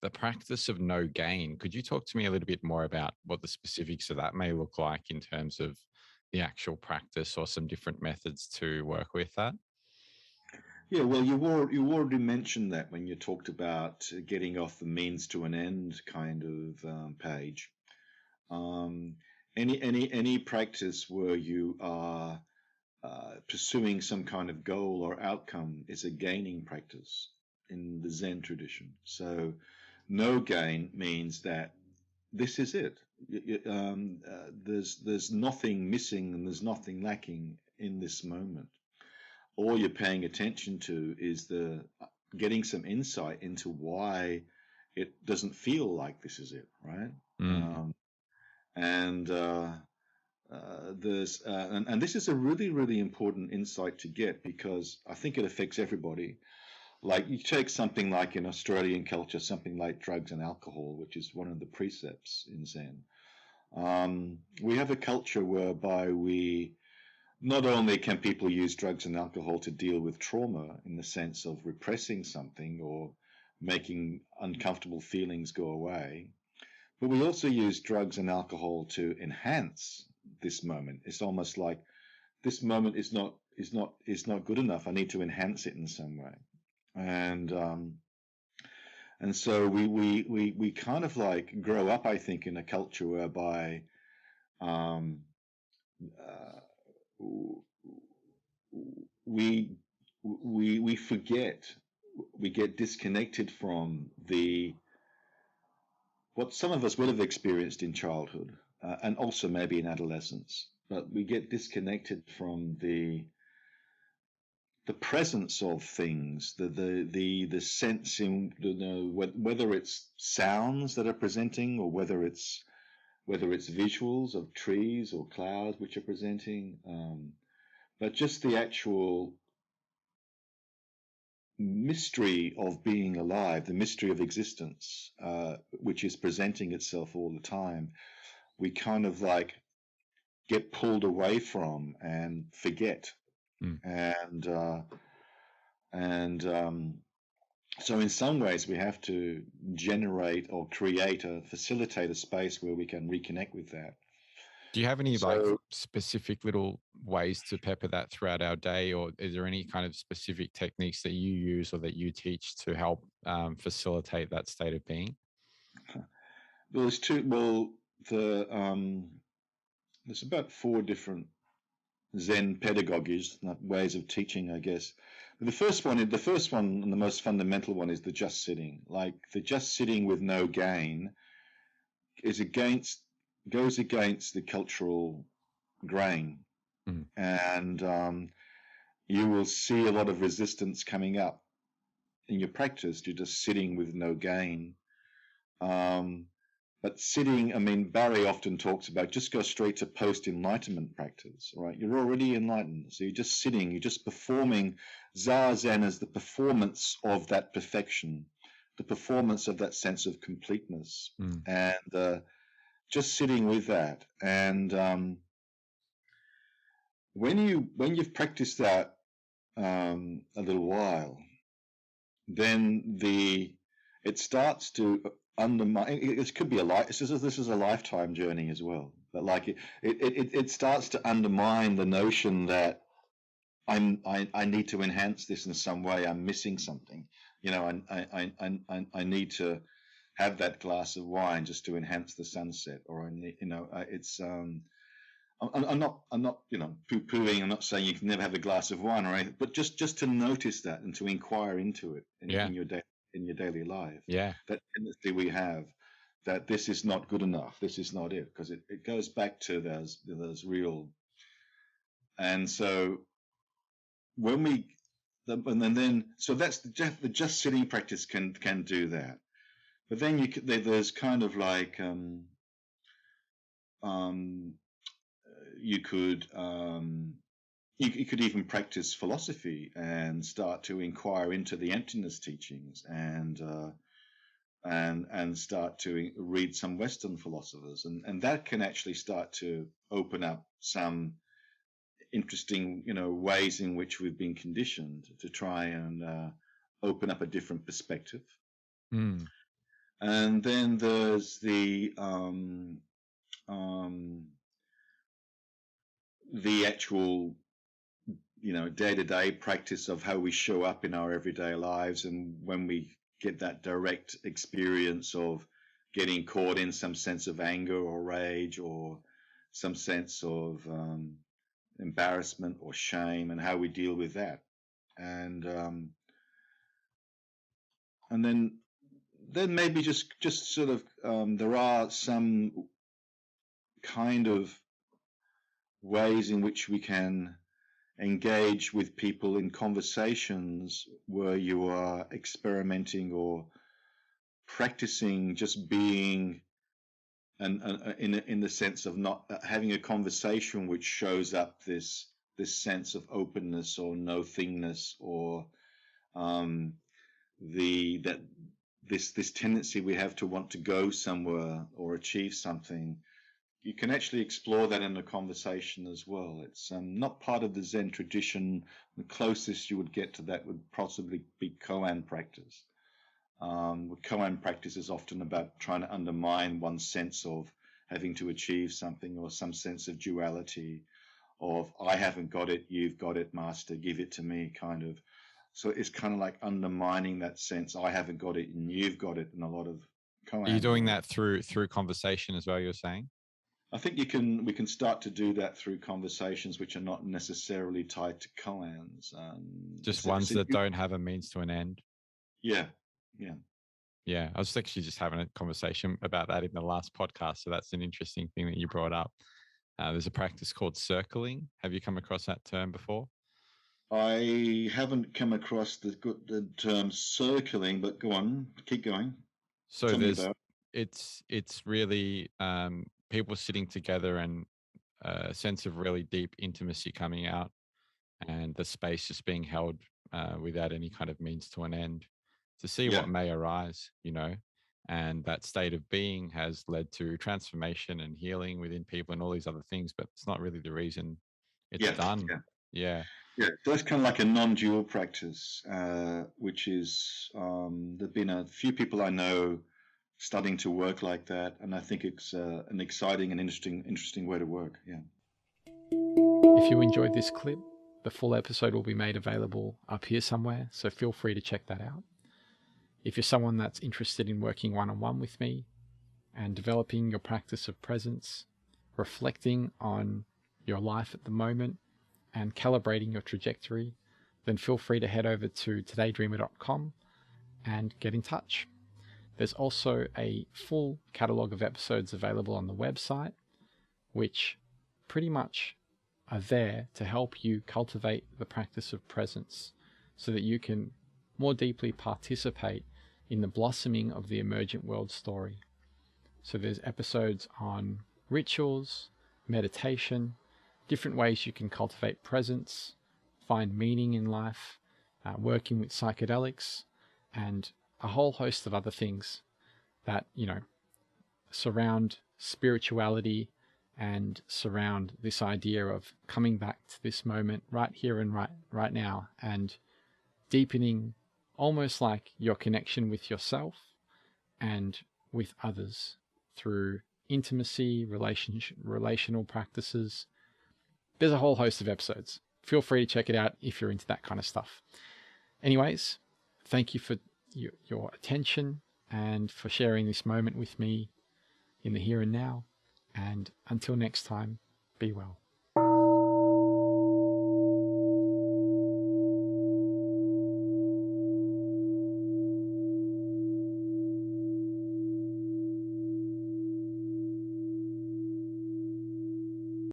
the practice of no gain. Could you talk to me a little bit more about what the specifics of that may look like in terms of the actual practice or some different methods to work with that? Yeah, well, you already mentioned that when you talked about getting off the means to an end kind of page. Um, any practice where you are pursuing some kind of goal or outcome is a gaining practice in the Zen tradition. So, no gain means that this is it. There's nothing missing and there's nothing lacking in this moment. All you're paying attention to is the getting some insight into why it doesn't feel like this is it, right? Mm. Um, and there's and this is a really important insight to get, because I think it affects everybody. Like, you take something like in Australian culture, something like drugs and alcohol, which is one of the precepts in Zen. We have a culture whereby we not only can people use drugs and alcohol to deal with trauma in the sense of repressing something or making uncomfortable feelings go away, but we also use drugs and alcohol to enhance this moment. It's almost like this moment is not good enough. I need to enhance it in some way. And so we kind of like grow up, I think, in a culture whereby um, uh, we we forget, we get disconnected from the what some of us will have experienced in childhood, and also maybe in adolescence, but we get disconnected from the presence of things, the sense in, you know, whether it's sounds that are presenting, or whether it's visuals of trees or clouds which are presenting, but just the actual mystery of being alive, the mystery of existence, which is presenting itself all the time. We kind of like get pulled away from and forget. Mm. And so in some ways we have to generate or facilitate a space where we can reconnect with that. Do you have any like So specific little ways to pepper that throughout our day, or is there any kind of specific techniques that you use or that you teach to help facilitate that state of being? there's two. Well, there's about four different Zen pedagogies, ways of teaching, I guess. The first one, and the most fundamental one, is the just sitting. Like, the just sitting with no gain goes against the cultural grain, Mm. and you will see a lot of resistance coming up in your practice to just sitting with no gain. But sitting, I mean, Barry often talks about just go straight to post-enlightenment practice, right? You're already enlightened. So you're just sitting, you're just performing. Zazen as the performance of that perfection, the performance of that sense of completeness, Mm. and just sitting with that. And when you've practiced that a little while, then it starts to undermine. It could be this is a lifetime journey as well. But like it starts to undermine the notion that I need to enhance this in some way. I'm missing something. You know, I need to have that glass of wine just to enhance the sunset, or I need, it's I'm not, poo-pooing. I'm not saying you can never have a glass of wine or anything, but just to notice that and to inquire into it Yeah. in your daily life. Yeah. That tendency we have, that this is not good enough. This is not it, because it goes back to there's real. And so when we, and then so that's the just sitting practice can do that. But then there's kind of like um, you could you could even practice philosophy and start to inquire into the emptiness teachings, and start to read some Western philosophers, and that can actually start to open up some interesting ways in which we've been conditioned to try and open up a different perspective. Mm. And then there's the actual, day-to-day practice of how we show up in our everyday lives, and when we get that direct experience of getting caught in some sense of anger or rage or some sense of embarrassment or shame, and how we deal with that. And then maybe just sort of there are some kind of ways in which we can engage with people in conversations where you are experimenting or practicing just being, and in the sense of not having a conversation which shows up this sense of openness or no-thingness, or this tendency we have to want to go somewhere or achieve something. You can actually explore that in a conversation as well. It's not part of the Zen tradition. The closest you would get to that would possibly be koan practice. Koan practice is often about trying to undermine one's sense of having to achieve something, or some sense of duality, of I haven't got it, you've got it, master, give it to me, kind of. So it's kind of like undermining that sense, I haven't got it and you've got it, in a lot of koan. Are you doing that through conversation as well, you're saying? I think we can start to do that through conversations which are not necessarily tied to koans. Just ones that don't have a means to an end. Yeah. Yeah, I was actually just having a conversation about that in the last podcast. So that's an interesting thing that you brought up. There's a practice called circling. Have you come across that term before? I haven't come across the term circling, but go on, keep going. So it's really people sitting together, and a sense of really deep intimacy coming out, and the space just being held without any kind of means to an end, to see what may arise, and that state of being has led to transformation and healing within people and all these other things, but it's not really the reason it's done. Yeah. So that's kind of like a non-dual practice, which is there've been a few people I know starting to work like that, and I think it's an exciting and interesting way to work. Yeah. If you enjoyed this clip, the full episode will be made available up here somewhere, so feel free to check that out. If you're someone that's interested in working one-on-one with me and developing your practice of presence, reflecting on your life at the moment, and calibrating your trajectory, then feel free to head over to todaydreamer.com and get in touch. There's also a full catalogue of episodes available on the website, which pretty much are there to help you cultivate the practice of presence so that you can more deeply participate in the blossoming of the emergent world story. So there's episodes on rituals, meditation, different ways you can cultivate presence, find meaning in life, working with psychedelics, and a whole host of other things that, surround spirituality and surround this idea of coming back to this moment right here and right now, and deepening almost like your connection with yourself and with others through intimacy, relational practices. There's a whole host of episodes. Feel free to check it out if you're into that kind of stuff. Anyways, thank you for your attention and for sharing this moment with me in the here and now. And until next time, be well.